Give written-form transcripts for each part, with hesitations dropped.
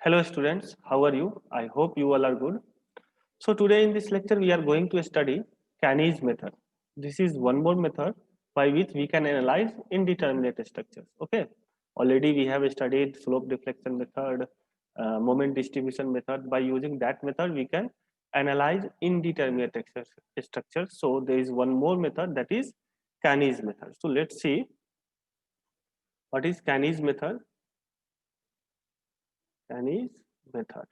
Hello students, how are you? I hope you all are good. So today in this lecture we are going to study Canny's method. This is one more method by which we can analyze indeterminate structures. Okay, already we have studied slope deflection method, moment distribution method. By using that method we can analyze indeterminate structures. So there is one more method, that is Canny's method. So let's see what is Canny's method. Canny's method.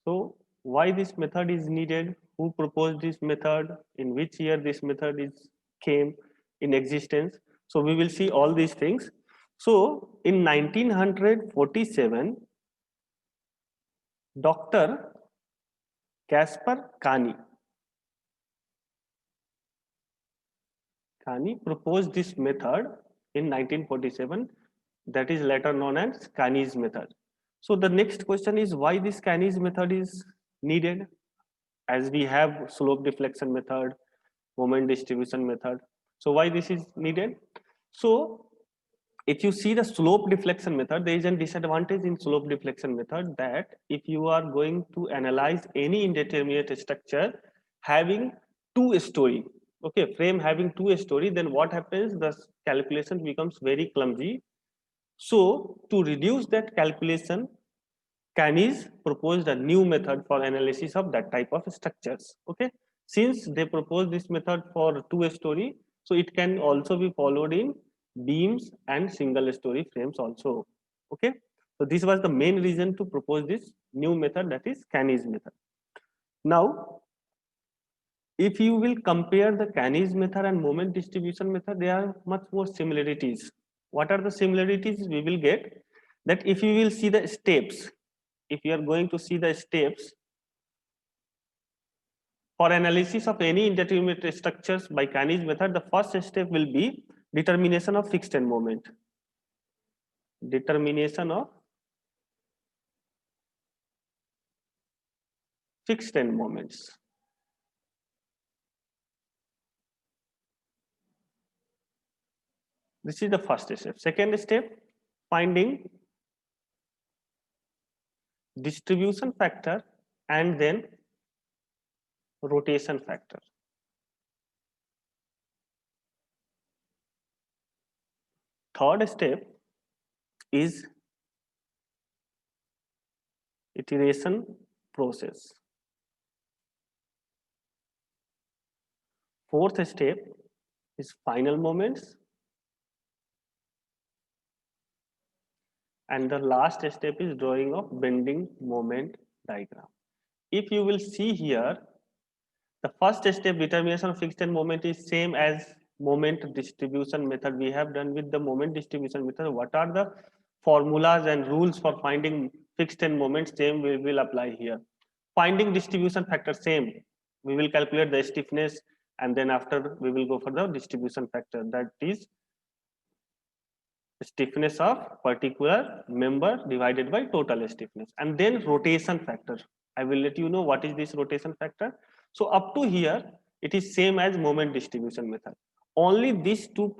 So why this method is needed? Who proposed this method? In which year this method is came in existence? So we will see all these things. So in 1947, Dr. Caspar Kani proposed this method in 1947, that is later known as Kani's method. So the next question is why this Kani's method is needed, as we have slope deflection method, moment distribution method. So why this is needed? So if you see the slope deflection method, there is a disadvantage in slope deflection method, that if you are going to analyze any indeterminate structure having two story, okay, frame having two story, then what happens? The calculation becomes very clumsy. So to reduce that calculation, Canis proposed a new method for analysis of that type of structures. Okay, since they proposed this method for two-story, so it can also be followed in beams and single-story frames also. Okay, so this was the main reason to propose this new method, that is Canis method. Now, if you will compare the Canis method and moment distribution method, there are much more similarities. What are the similarities? We will get that if you will see the steps, if you are going to see the steps for analysis of any indeterminate structures by Canis method, the first step will be determination of fixed end moment. Determination of fixed end moments. This is the first step. Second step, finding distribution factor and then rotation factor. Third step is iteration process. Fourth step is final moments. And the last step is drawing of bending moment diagram. If you will see here, the first step, determination of fixed end moment, is same as moment distribution method we have done with the moment distribution method. What are the formulas and rules for finding fixed end moments? Same we will apply here. Finding distribution factor, same. We will calculate the stiffness and then after we will go for the distribution factor, that is stiffness of particular member divided by total stiffness, and then rotation factor. I will let you know what is this rotation factor. So up to here it is same as moment distribution method, only these two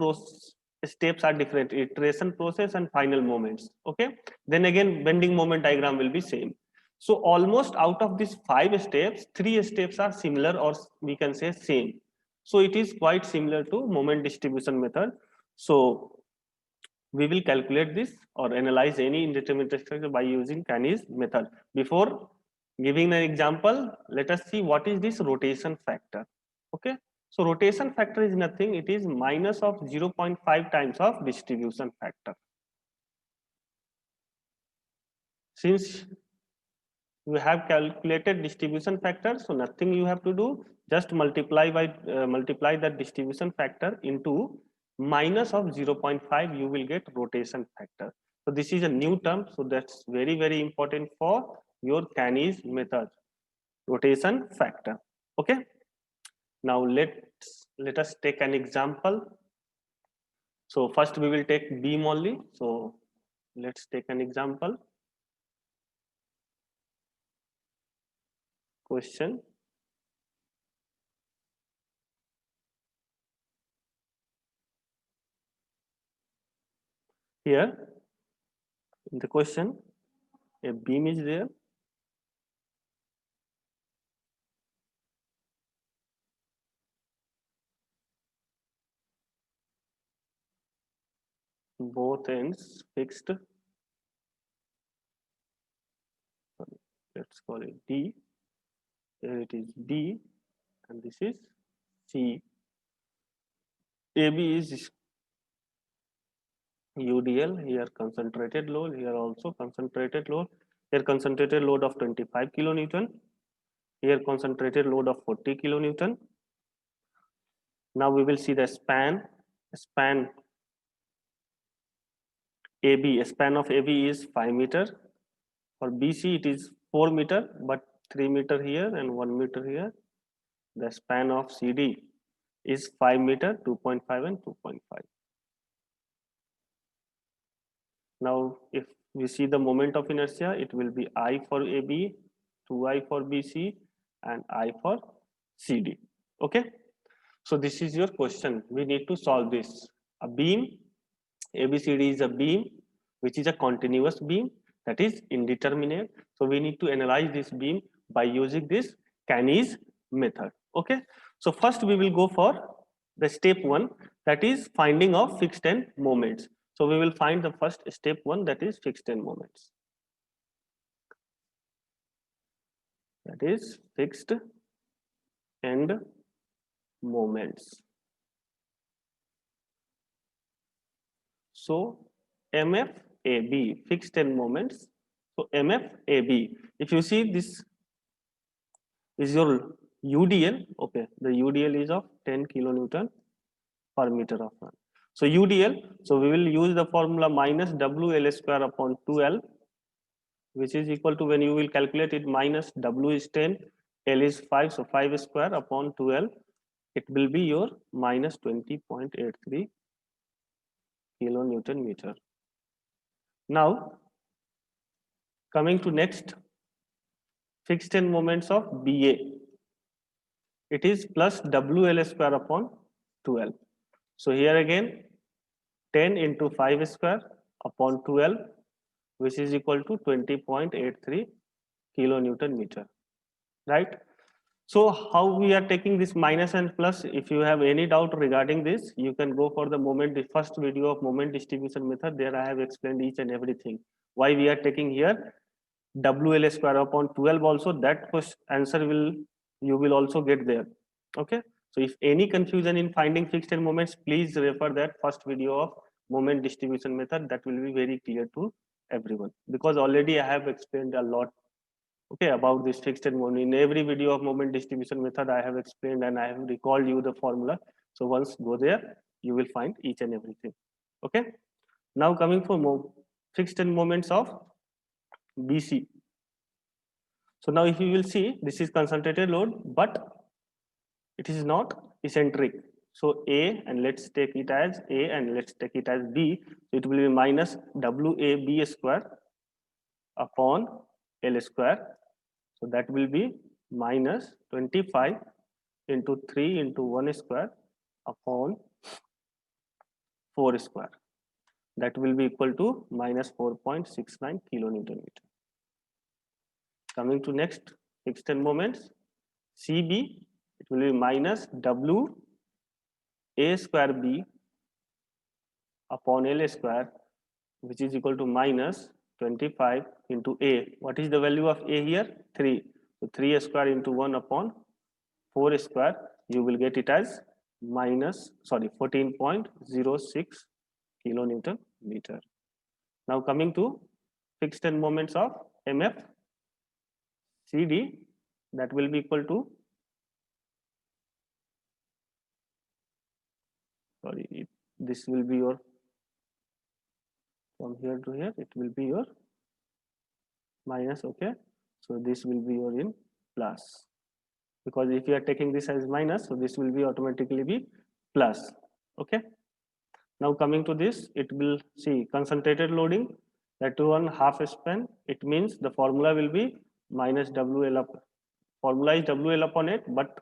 steps are different, iteration process and final moments. Okay, then again bending moment diagram will be same. So almost out of these 5 steps, 3 steps are similar, or we can say same. So it is quite similar to moment distribution method. So we will calculate this or analyze any indeterminate structure by using Canis method. Before giving an example, let us see what is this rotation factor. Okay, so rotation factor is nothing, it is minus of 0.5 times of distribution factor. Since you have calculated distribution factor, so nothing you have to do, just multiply that distribution factor into minus of 0.5, you will get rotation factor. So this is a new term, so that's very important for your Canis method, rotation factor. Okay, now let us take an example. So first we will take beam only. So let's take an example. Question. Here in the question, a beam is there. Both ends fixed. Sorry, let's call it D. Here it is B, and this is C. AB is UDL, here concentrated load, here also concentrated load. Here concentrated load of 25 kilonewton. Here concentrated load of 40 kilonewton. Now we will see the span. Span AB, span of AB is 5 meter. For BC it is 4 meter, but 3 meter here and 1 meter here. The span of CD is 5 meter, 2.5 and 2.5. Now, if we see the moment of inertia, it will be I for AB, 2I for BC, and I for CD. Okay. So this is your question. We need to solve this. A beam, ABCD is a beam, which is a continuous beam, that is indeterminate. So we need to analyze this beam by using this Cannies method. Okay. So first we will go for the step 1, that is finding of fixed end moments. So we will find the first step 1, that is fixed end moments. That is fixed end moments. So MFAB, fixed end moments. So MFAB, if you see, this is your UDL. Okay, the UDL is of 10 kilonewton per meter of run. So UDL, so we will use the formula minus WL square upon 2L, which is equal to, when you will calculate it, minus W is 10, L is 5, so 5 square upon 2L, it will be your minus 20.83 kilonewton meter. Now, coming to next, fixed end moments of BA, it is plus WL square upon 2L. So here again, 10 into 5 square upon 2L, which is equal to 20.83 kilonewton meter, right? So how we are taking this minus and plus? If you have any doubt regarding this, you can go for the moment, the first video of moment distribution method. There I have explained each and everything. Why we are taking here WL square upon 12 also, that answer you will also get there. Okay. So if any confusion in finding fixed end moments, please refer that first video of moment distribution method. That will be very clear to everyone, because already I have explained a lot, okay, about this fixed end moment. In every video of moment distribution method, I have explained and I have recalled you the formula. So once go there, you will find each and everything. Okay. Now coming for fixed end moments of BC. So now if you will see, this is concentrated load, but it is not eccentric. So A, and let's take it as A, and let's take it as B. So it will be minus WAB square upon L square. So that will be minus 25 into 3 into 1 square upon 4 square. That will be equal to minus 4.69 kilonewton meter. Coming to next fixed end moments, CB, it will be minus W A square B upon L square, which is equal to minus 25 into A. What is the value of A here? 3. So 3 square into 1 upon 4 square, you will get it as minus, sorry, 14.06 kilonewton meter. Now coming to fixed end moments of MF CD, that will be equal to, sorry, this will be your, from here to here, it will be your minus, okay. So this will be your in plus, because if you are taking this as minus, so this will be automatically be plus, okay. Now coming to this, it will see concentrated loading, that to 1/2 span, it means the formula will be minus WL up, formula is WL upon 8, but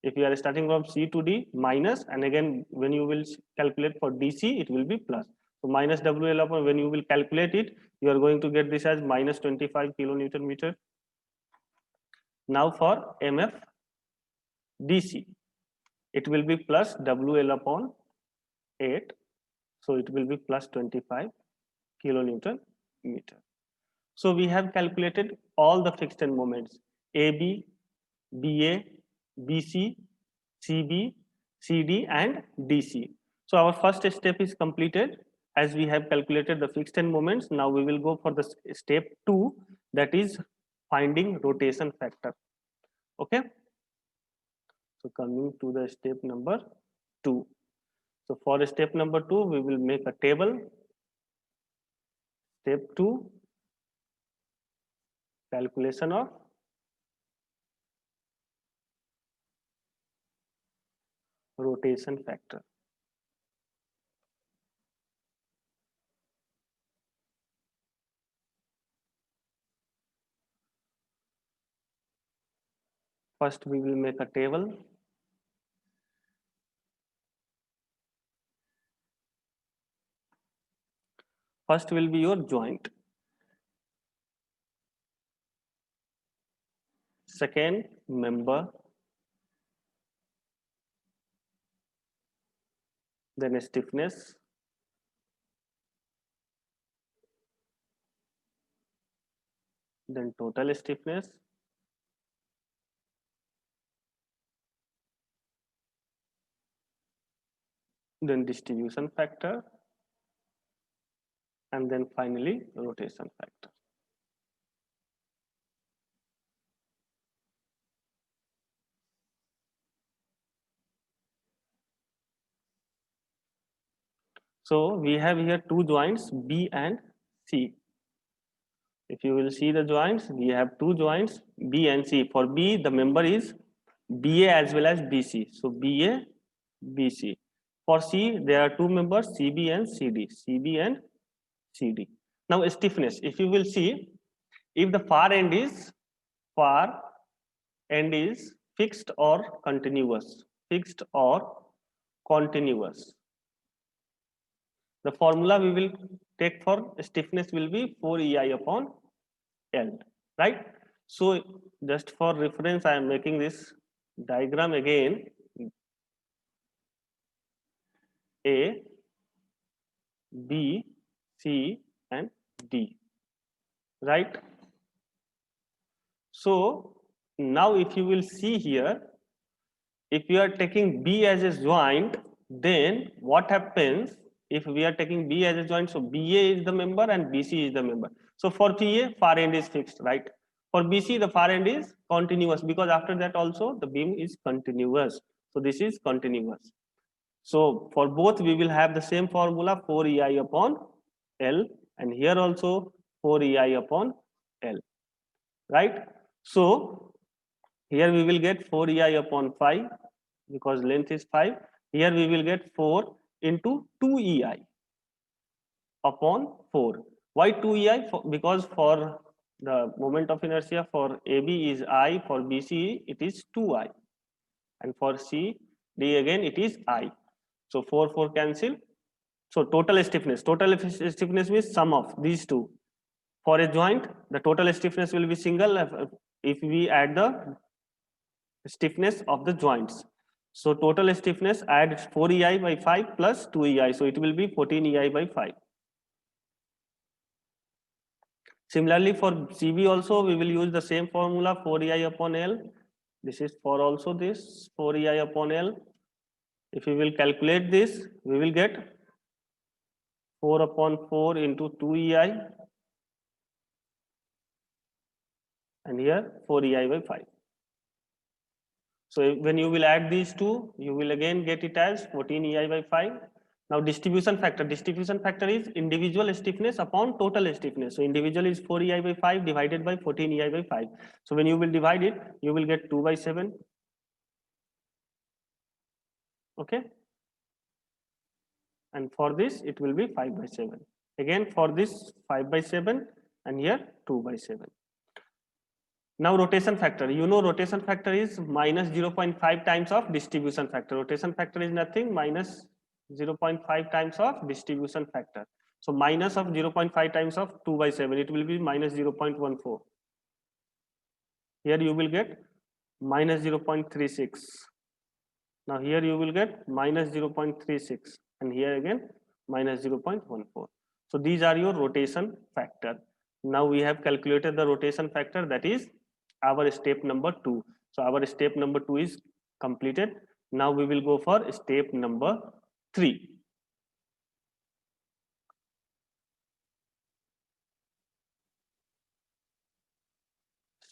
if you are starting from C to D, minus, and again when you will calculate for DC, it will be plus. So minus WL upon, when you will calculate it, you are going to get this as minus 25 kilonewton meter. Now for MF DC, it will be plus WL upon 8. So it will be plus 25 kilonewton meter. So we have calculated all the fixed end moments AB, BA, BC, CB, CD and DC. So our first step is completed as we have calculated the fixed end moments. Now we will go for the step 2, that is finding rotation factor. Okay. So coming to the step number 2. So for step number 2, we will make a table. Step 2, calculation of rotation factor. First, we will make a table. First will be your joint. Second, member. Then stiffness. Then total stiffness. Then distribution factor. And then finally, rotation factor. So we have here two joints, B and C. If you will see the joints, we have two joints, B and C. For B, the member is BA as well as BC. So BA, BC. For C, there are two members, CB and CD. CB and CD. Now stiffness, if you will see, if the far end is fixed or continuous, fixed or continuous. The formula we will take for stiffness will be 4EI upon L, right? So just for reference, I am making this diagram again. A, B, C and D, right? So now if you will see here, if you are taking B as a joint, then what happens if we are taking B as a joint? So BA is the member and BC is the member. So for BA, far end is fixed, right? For BC, the far end is continuous because after that also the beam is continuous. So this is continuous. So for both, we will have the same formula 4EI upon L, and here also 4EI upon L, right? So here we will get 4EI upon 5 because length is 5. Here we will get 4 into 2EI upon 4. Why 2EI? Because for the moment of inertia for AB is I, for BC it is 2I, and for CD again it is I. So 4 cancel. So total stiffness means sum of these two. For a joint, the total stiffness will be single if we add the stiffness of the joints. So total stiffness, add 4EI by 5 plus 2EI. So it will be 14EI by 5. Similarly for CB also, we will use the same formula 4EI upon L. This is for also this 4EI upon L. If we will calculate this, we will get 4 upon 4 into 2EI, and here 4EI by 5. So when you will add these two, you will again get it as 14EI by 5. Now distribution factor is individual stiffness upon total stiffness. So individual is 4EI by 5 divided by 14EI by 5. So when you will divide it, you will get 2 by 7. Okay. And for this, it will be 5 by 7. Again for this 5 by 7 and here 2 by 7. Now rotation factor, you know rotation factor is minus 0.5 times of distribution factor. Rotation factor is nothing minus 0.5 times of distribution factor. So minus of 0.5 times of 2 by 7, it will be minus 0.14. Here you will get minus 0.36. Now here you will get minus 0.36 and here again minus 0.14. So these are your rotation factor. Now we have calculated the rotation factor, that is our step number 2. So our step number 2 is completed. Now we will go for step number 3.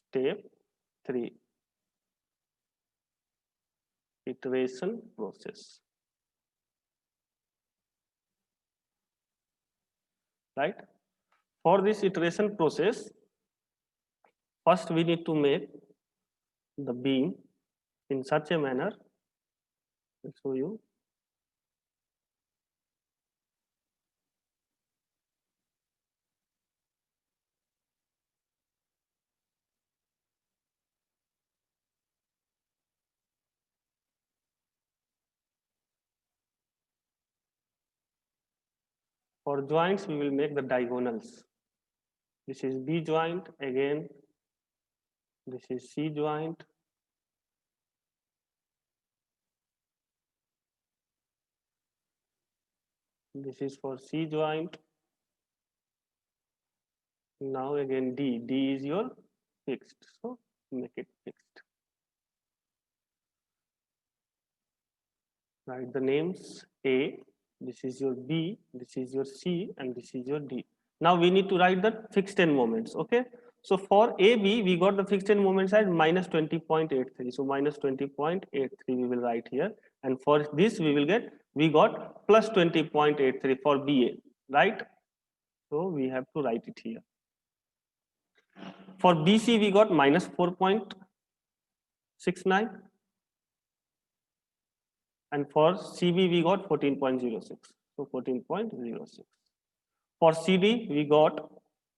Step 3. Iteration process. Right? For this iteration process, first we need to make the beam in such a manner. I'll show you. For joints, we will make the diagonals. This is B joint, again, this is C joint. This is for C joint. Now again D is your fixed, so make it fixed. Write the names A, this is your B, this is your C, and this is your D. Now we need to write the fixed end moments, okay? So for AB, we got the fixed end moments at minus 20.83. So minus 20.83 we will write here. And for this we got plus 20.83 for BA, right? So we have to write it here. For BC, we got minus 4.69. And for CB, we got 14.06. So 14.06. For CD, we got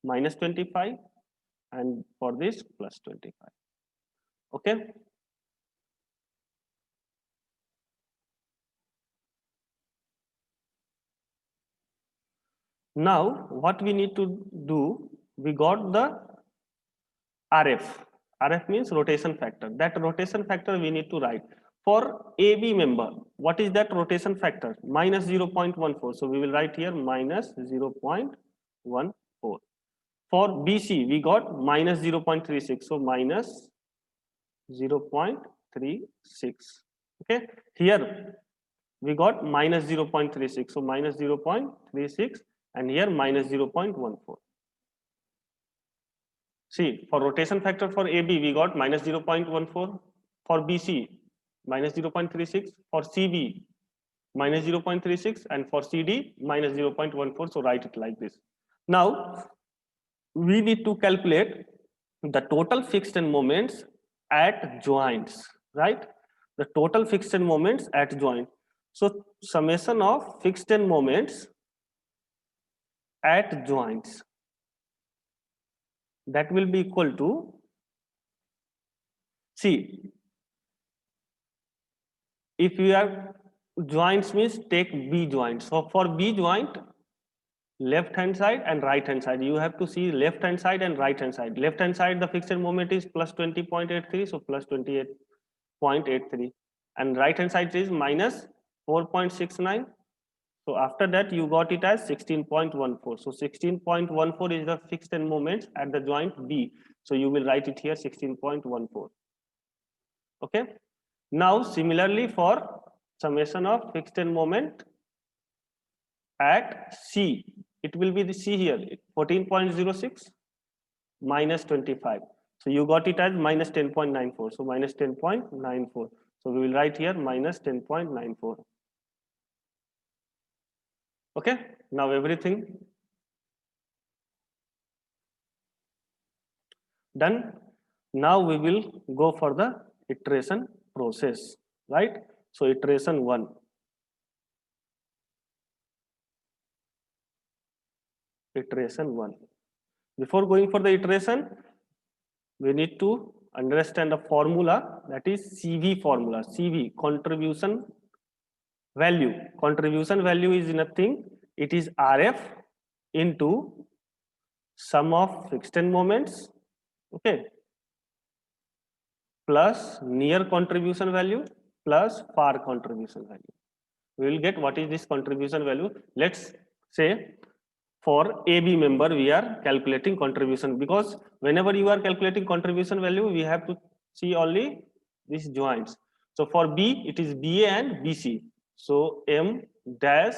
minus 25. And for this, plus 25. Okay. Now, what we need to do, we got the RF. RF means rotation factor. That rotation factor we need to write. For AB member, what is that rotation factor? Minus 0.14. So we will write here minus 0.14. For BC, we got minus 0.36. So minus 0.36. Okay. Here we got minus 0.36. So minus 0.36 and here minus 0.14. See, for rotation factor for AB, we got minus 0.14. For BC, minus 0.36. For CB, minus 0.36. And for CD, minus 0.14. So write it like this. Now, we need to calculate the total fixed end moments at joints, right? The total fixed end moments at joint. So summation of fixed end moments at joints, that will be equal to, see, if you have joints means take B joint. So for B joint, left hand side and right hand side, you have to see left hand side and right hand side. Left hand side, the fixed moment is plus 20.83, so plus 28.83, and right hand side is minus 4.69. So after that you got it as 16.14. So 16.14 is the fixed end moments at the joint B. So you will write it here 16.14. Okay. Now similarly for summation of fixed end moment at C, it will be the C here, 14.06 minus 25. So you got it as minus 10.94. So minus 10.94. So we will write here minus 10.94. Okay, now everything done. Now we will go for the iteration process, right? So iteration 1. Iteration 1. Before going for the iteration, we need to understand the formula, that is CV formula. CV, contribution value, contribution value is nothing, it is RF into sum of extent moments, okay, plus near contribution value plus far contribution value. We will get what is this contribution value. Let's say for AB member we are calculating contribution, because whenever you are calculating contribution value we have to see only these joints. So for B it is BA and BC. So M dash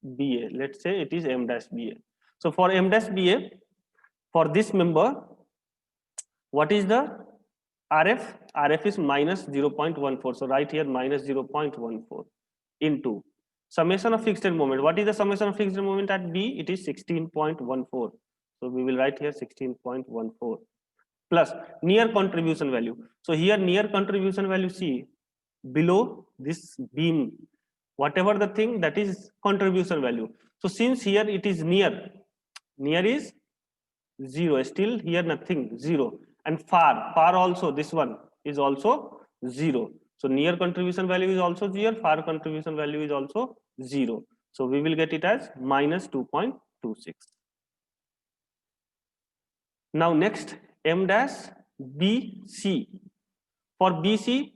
BA, let's say it is M dash BA. So for M dash BA, for this member, what is the RF? RF is minus 0.14. So right here minus 0.14 into summation of fixed moment. What is the summation of fixed moment at B? It is 16.14. So we will write here 16.14 plus near contribution value. So here near contribution value, see below this beam, whatever the thing, that is contribution value. So since here it is near is 0, still here nothing, 0, and far also this one is also 0. So near contribution value is also 0, far contribution value is also 0. So we will get it as minus 2.26. Now next, M dash BC. For BC,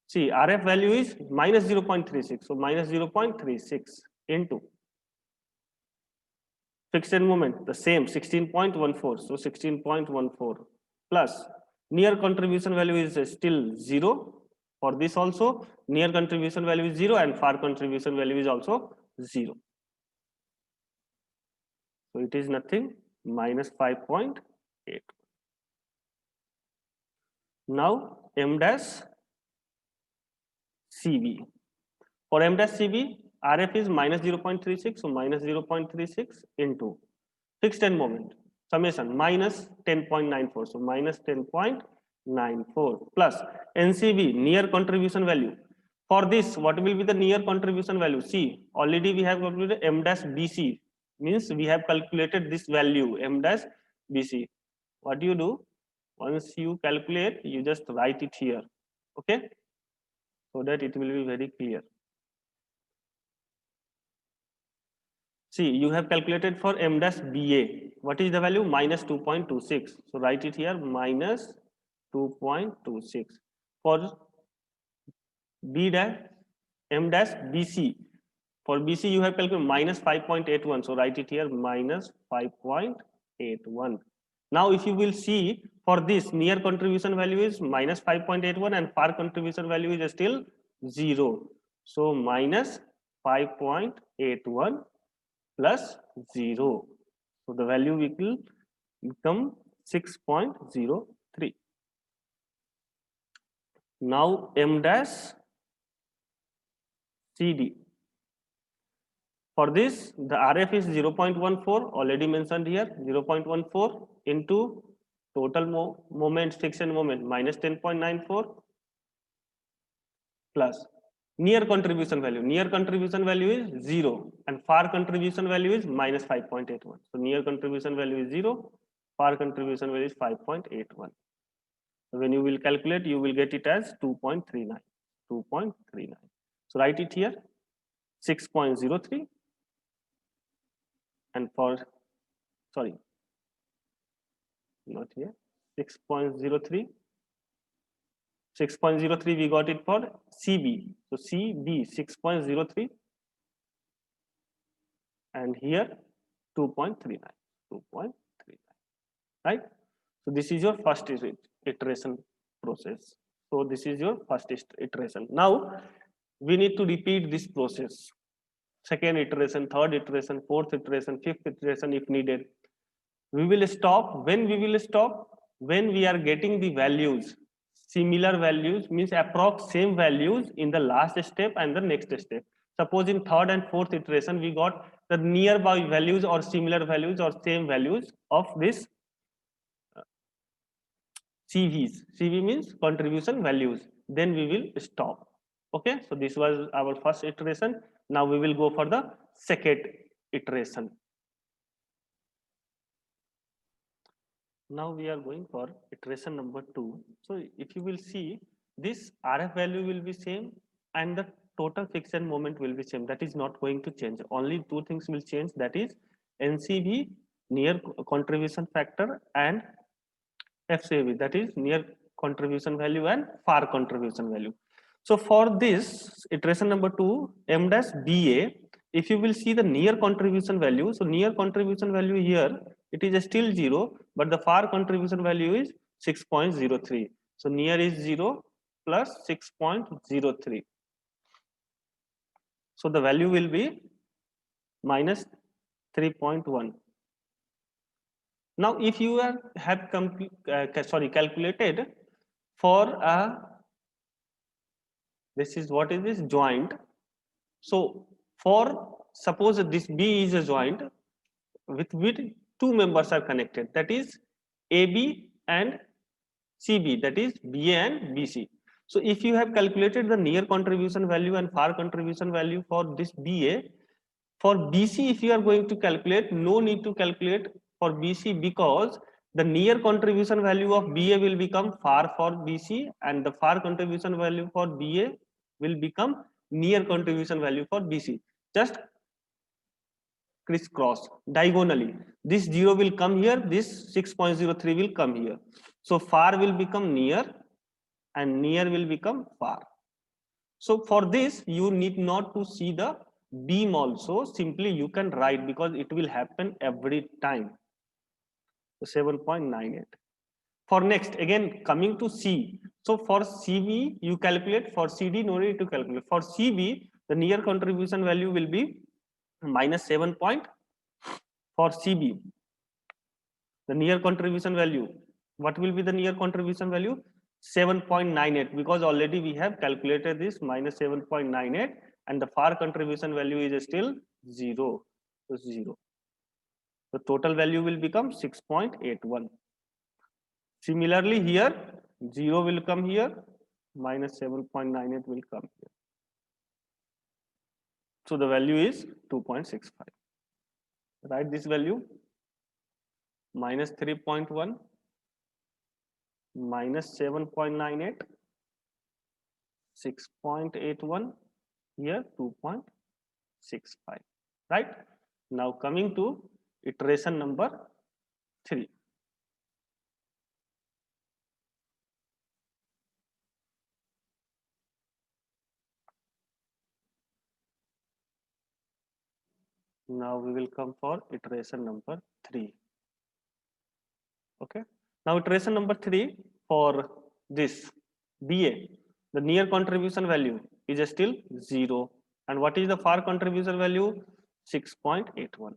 see RF value is minus 0.36. So minus 0.36 into fixed moment, the same 16.14. So 16.14 plus near contribution value is still 0. For this also, near contribution value is 0 and far contribution value is also 0. So it is nothing, minus 5.8. Now M dash CB. For M dash CB, RF is minus 0.36. So minus 0.36 into fixed end moment summation minus 10.94. So minus 10.94 plus NCB, near contribution value. For this, what will be the near contribution value? See, already we have calculated M dash BC, means we have calculated this value M dash BC. What do you do? Once you calculate, you just write it here, okay, so that it will be very clear. See, you have calculated for M dash BA. What is the value? Minus 2.26. So write it here, minus 2.26. For B dash, M dash BC. For BC, you have calculated minus 5.81. So write it here, minus 5.81. Now, if you will see, for this, near contribution value is minus 5.81 and far contribution value is still 0. So minus 5.81 plus 0. So the value will become 6.03. Now M dash CD. For this, the RF is 0.14, already mentioned here, 0.14 into total moment, friction moment, minus 10.94 plus near contribution value. Near contribution value is 0 and far contribution value is minus 5.81. So near contribution value is 0, far contribution value is 5.81. So when you will calculate, you will get it as 2.39. 2.39. So write it here, 6.03. And for, sorry, not here, 6.03. 6.03 we got it for CB. So CB 6.03 and here 2.39. 2.39, right? So this is your first iteration process. So this is your first iteration. Now we need to repeat this process. Second iteration, third iteration, fourth iteration, fifth iteration if needed. We will stop. When we will stop? When we are getting the values, similar values, means approx same values in the last step and the next step. Suppose in third and fourth iteration we got the nearby values or similar values or same values of this CVs. CV means contribution values. Then we will stop. Okay, so this was our first iteration. Now we will go for the second iteration. Now we are going for iteration number 2. So if you will see, this RF value will be same and the total friction moment will be same. That is not going to change. Only two things will change. That is NCV, near contribution factor, and FCV, that is near contribution value and far contribution value. So for this iteration number 2, M dash BA, if you will see the near contribution value, so near contribution value here, it is still 0, but the far contribution value is 6.03. So near is 0 plus 6.03. So the value will be minus 3.1. Now, if you have calculated for a, this is what is this joint. So for suppose this B is a joint with two members are connected, that is AB and CB, that is BA and BC. So if you have calculated the near contribution value and far contribution value for this BA, for BC, if you are going to calculate, no need to calculate for BC, because the near contribution value of BA will become far for BC, and the far contribution value for BA will become near contribution value for BC. Just crisscross diagonally. This 0 will come here, this 6.03 will come here. So far will become near and near will become far. So for this, you need not to see the beam also, simply you can write, because it will happen every time. So 7.98. For next, again coming to C. So for CB, you calculate. For CD, no need to calculate. For CB, the near contribution value will be minus 7 point. For CB, the near contribution value, what will be the near contribution value? 7.98, because already we have calculated this minus 7.98, and the far contribution value is still 0. So 0. The total value will become 6.81. Similarly here, 0 will come here, minus 7.98 will come here. So the value is 2.65. Write this value, minus 3.1, minus 7.98, 6.81, here 2.65. Right? Now coming to iteration number 3. Now we will come for iteration number 3. Okay. Now iteration number 3 for this BA, the near contribution value is still 0. And what is the far contribution value? 6.81.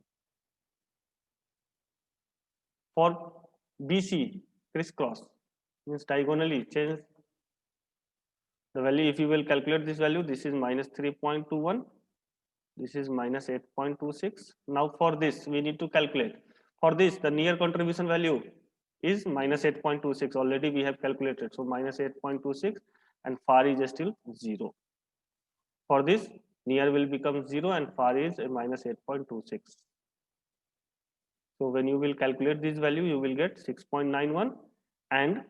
For BC, crisscross, means diagonally change the value. If you will calculate this value, this is minus 3.21. This is minus 8.26. Now for this, we need to calculate. For this, the near contribution value is minus 8.26. Already we have calculated. So minus 8.26, and far is still 0. For this, near will become 0 and far is minus 8.26. So when you will calculate this value, you will get 6.91 and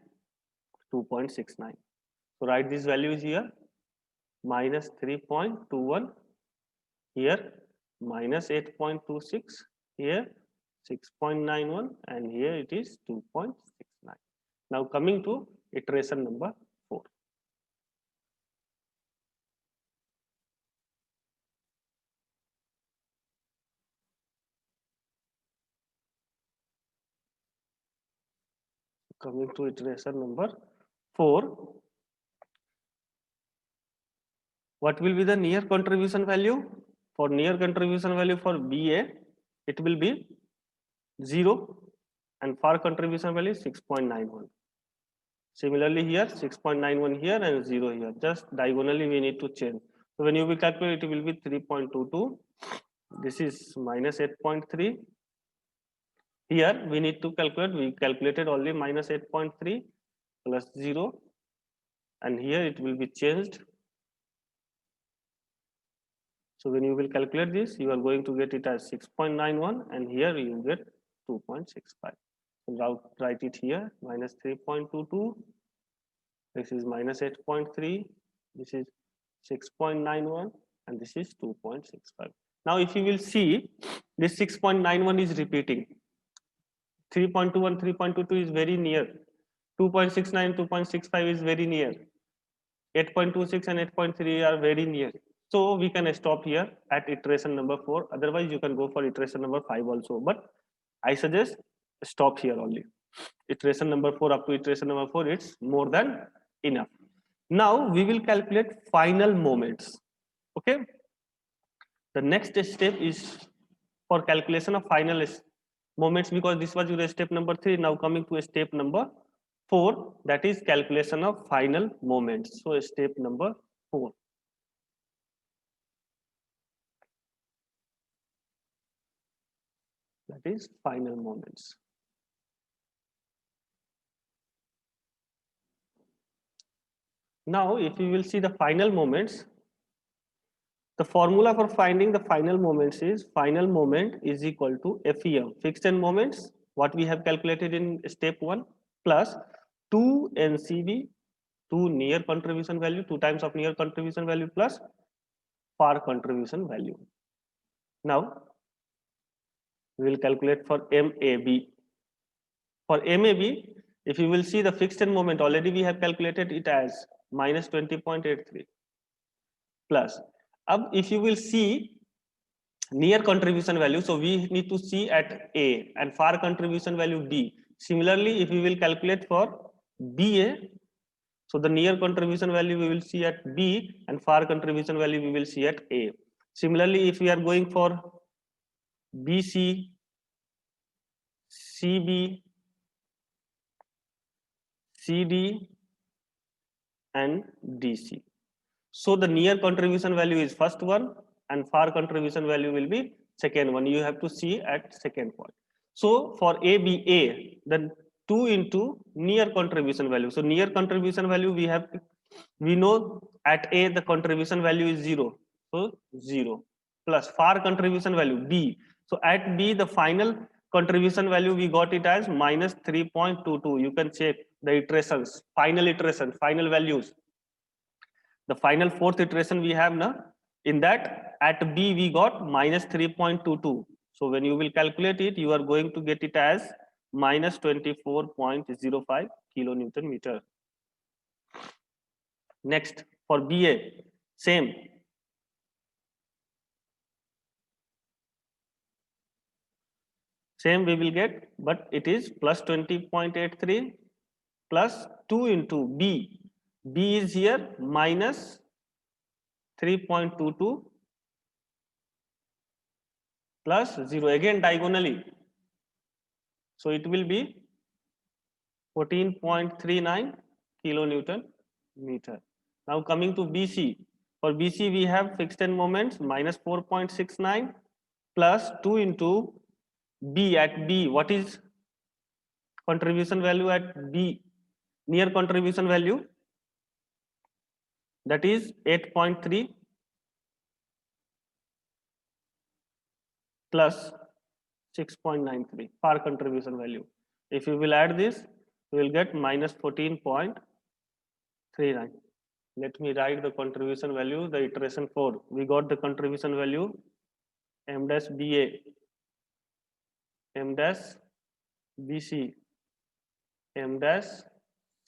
2.69. So write these values here, minus 3.21, here minus 8.26, here 6.91, and here it is 2.69. Now coming to iteration number 4. Coming to iteration number 4. What will be the near contribution value? For near contribution value for BA, it will be 0, and far contribution value is 6.91. Similarly here, 6.91 here and 0 here. Just diagonally we need to change. So when you will calculate, it will be 3.22. This is minus 8.3. Here we need to calculate. We calculated only minus 8.3 plus 0. And here it will be changed. So when you will calculate this, you are going to get it as 6.91, and here you get 2.65. So write it here, minus 3.22. This is minus 8.3. This is 6.91, and this is 2.65. Now, if you will see, this 6.91 is repeating. 3.21, 3.22 is very near. 2.69, 2.65 is very near. 8.26 and 8.3 are very near. So we can stop here at iteration number 4. Otherwise, you can go for iteration number 5 also. But I suggest stop here only. Iteration number 4 up to iteration number 4, it's more than enough. Now we will calculate final moments. Okay. The next step is for calculation of final moments, because this was your step number 3. Now coming to step number 4, that is calculation of final moments. So step number 4. That is final moments. Now, if you will see the final moments, the formula for finding the final moments is final moment is equal to FEM, fixed end moments, what we have calculated in step 1, plus 2 NCV, 2 near contribution value, 2 times of near contribution value, plus far contribution value. Now, we will calculate for MAB. For MAB, if you will see the fixed end moment, already we have calculated it as minus 20.83 plus. If you will see near contribution value, so we need to see at A, and far contribution value B. Similarly, if we will calculate for BA, so the near contribution value we will see at B, and far contribution value we will see at A. Similarly, if we are going for BC, CB, CD, and DC. So the near contribution value is first one, and far contribution value will be second one. You have to see at second point. So for ABA, then 2 into near contribution value. So near contribution value we know at A the contribution value is 0. So 0 plus far contribution value B. So at B the final contribution value we got it as minus 3.22. You can check the iterations, final values. The final fourth iteration we have now, in that at B we got minus 3.22. So when you will calculate it, you are going to get it as minus 24.05 kilonewton meter. Next, for BA, same. Same we will get, but it is plus 20.83 plus 2 into B. B is here minus 3.22 plus 0, again diagonally. So it will be 14.39 kilonewton meter. Now coming to BC. For BC we have fixed end moments minus 4.69 plus 2 into B at B. What is contribution value at B? Near contribution value, that is 8.3 plus 6.93 far contribution value. If you will add this, you will get minus 14.39. Let me write the contribution value, the iteration 4. We got the contribution value M dash BA, M dash BC, M dash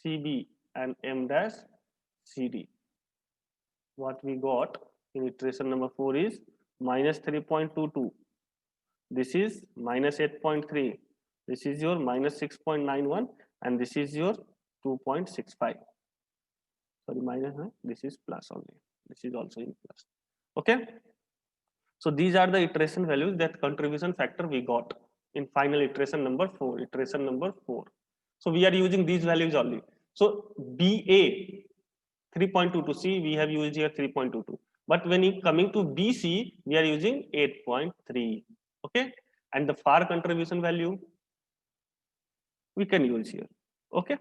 CB, and M dash CD. What we got in iteration number 4 is minus 3.22. This is minus 8.3. This is your minus 6.91, and this is your 2.65. Sorry, minus, this is plus only. This is also in plus. Okay. So these are the iteration values, that contribution factor we got in final iteration number 4. Iteration number 4. So we are using these values only. So BA 3.22, C we have used here 3.22. But when it coming to BC, we are using 8.3. Okay, and the far contribution value we can use here. Okay.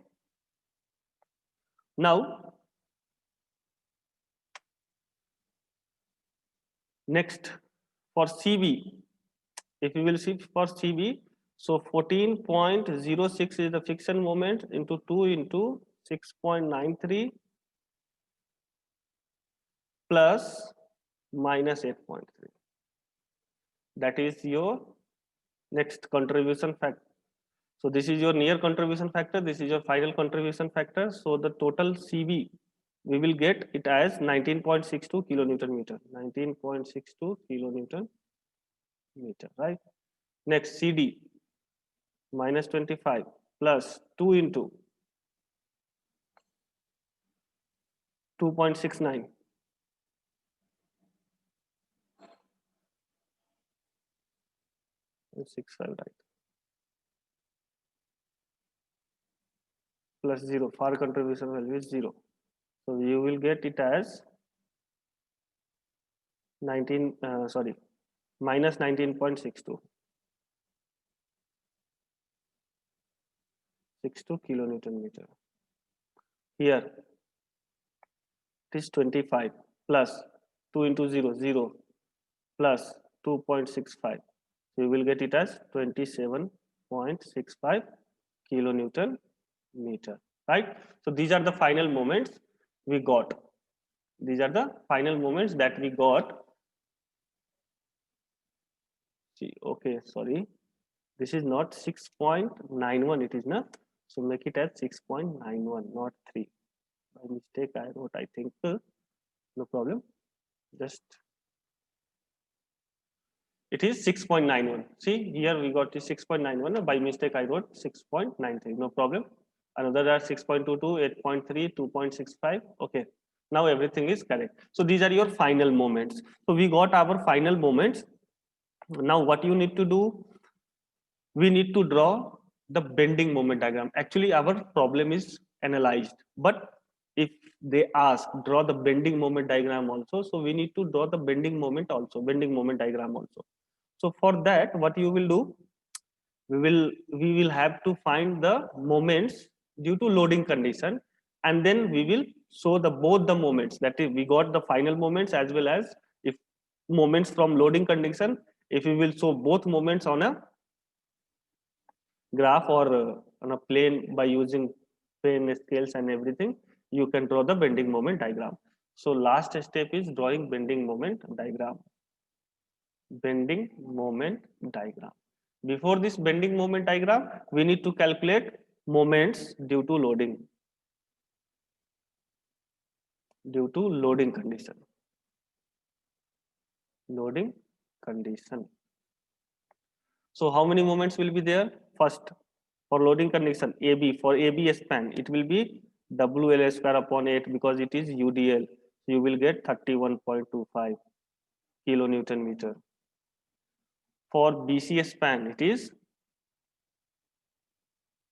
Now, next for CB, if you will see for CB, so 14.06 is the friction moment into 2 into 6.93 plus minus 8.3. That is your next contribution factor. So this is your near contribution factor. This is your final contribution factor. So the total CV, we will get it as 19.62 kilonewton meter. 19.62 kilonewton meter, right? Next CD, minus 25 plus 2 into 2.69. 65, right? Plus 0, far contribution value is 0. So you will get it as 19, minus 19.62. 62 kilonewton meter. Here it is 25 plus 2 into 0, 0 plus 2.65. So you will get it as 27.65 kilonewton meter, right? So these are the final moments we got. These are the final moments that we got. See, okay, sorry. This is not 6.91, it is not. So make it as 6.91, not 3. By mistake, I wrote, I think, no problem. Just it is 6.91. See, here we got the 6.91. By mistake, I wrote 6.93. No problem. Another are 6.22, 8.3, 2.65. Okay. Now everything is correct. So these are your final moments. So we got our final moments. Now what you need to do? We need to draw the bending moment diagram. Actually, our problem is analyzed. But if they ask, draw the bending moment diagram also. So we need to draw the bending moment also, bending moment diagram also. So for that, what you will do, we will have to find the moments due to loading condition, and then we will show the both the moments. That is, we got the final moments as well as if moments from loading condition. If we will show both moments on a graph or on a plane by using plane scales and everything, you can draw the bending moment diagram. So last step is drawing bending moment diagram. Bending moment diagram. Before this bending moment diagram, we need to calculate moments due to loading. Due to loading condition. Loading condition. So how many moments will be there? First, for loading condition AB, for AB span, it will be WL square upon 8 because it is UDL. You will get 31.25 kilonewton meter. For BC span, it is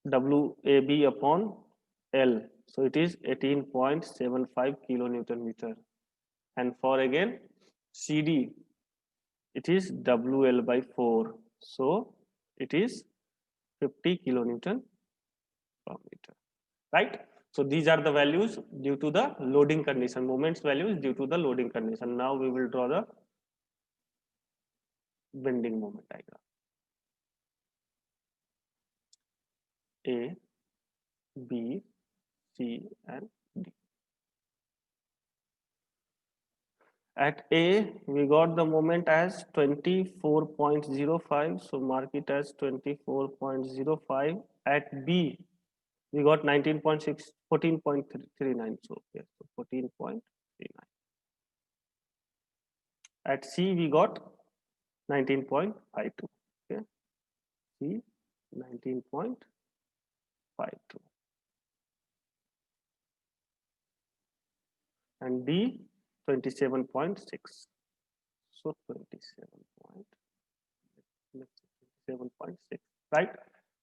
WAB upon L. So it is 18.75 kilonewton meter. And for again CD, it is WL by 4. So it is 50 kilonewton per meter. Right? So these are the values due to the loading condition, moments values due to the loading condition. Now we will draw the bending moment diagram. A, B, C, and D. At A, we got the moment as 24.05. So mark it as 24.05. At B, we got 19.6, 14.39. So, okay, so 14.39. At C, we got 19.52. Okay, C, 19.52. And D, 27.6. So 27.6, right?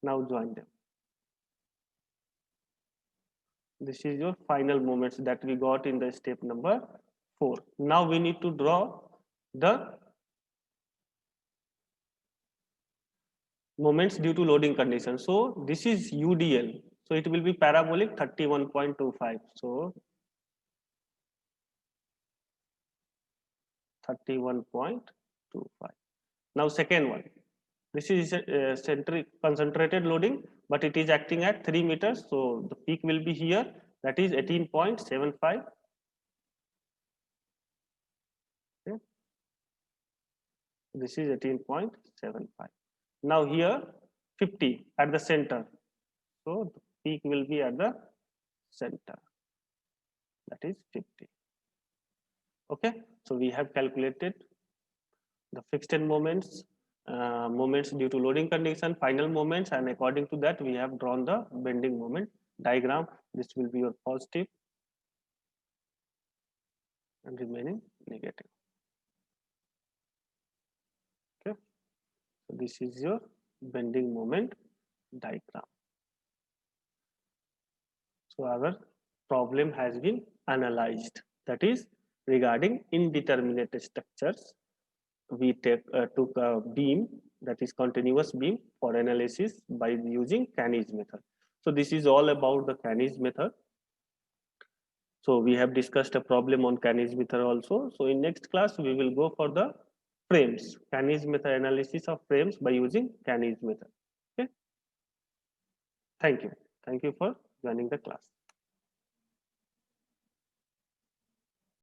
Now join them. This is your final moments that we got in the step number 4. Now we need to draw the moments due to loading condition. So this is UDL. So it will be parabolic 31.25. So 31.25. Now second one. This is concentrated loading, but it is acting at 3 meters. So the peak will be here. That is 18.75. This is 18.75. Now here 50 at the center. So the peak will be at the center. That is 50. Okay. So we have calculated the fixed end moments, moments due to loading condition, final moments, and according to that we have drawn the bending moment diagram. This will be your positive and remaining negative. Okay. So this is your bending moment diagram. So our problem has been analyzed. That is regarding indeterminate structures. We took a beam, that is continuous beam, for analysis by using Cannies method. So this is all about the Cannies method. So we have discussed a problem on Cannies method also. So in next class we will go for the frames, Cannies method analysis of frames by using Cannies method. Okay. Thank you. Thank you for joining the class.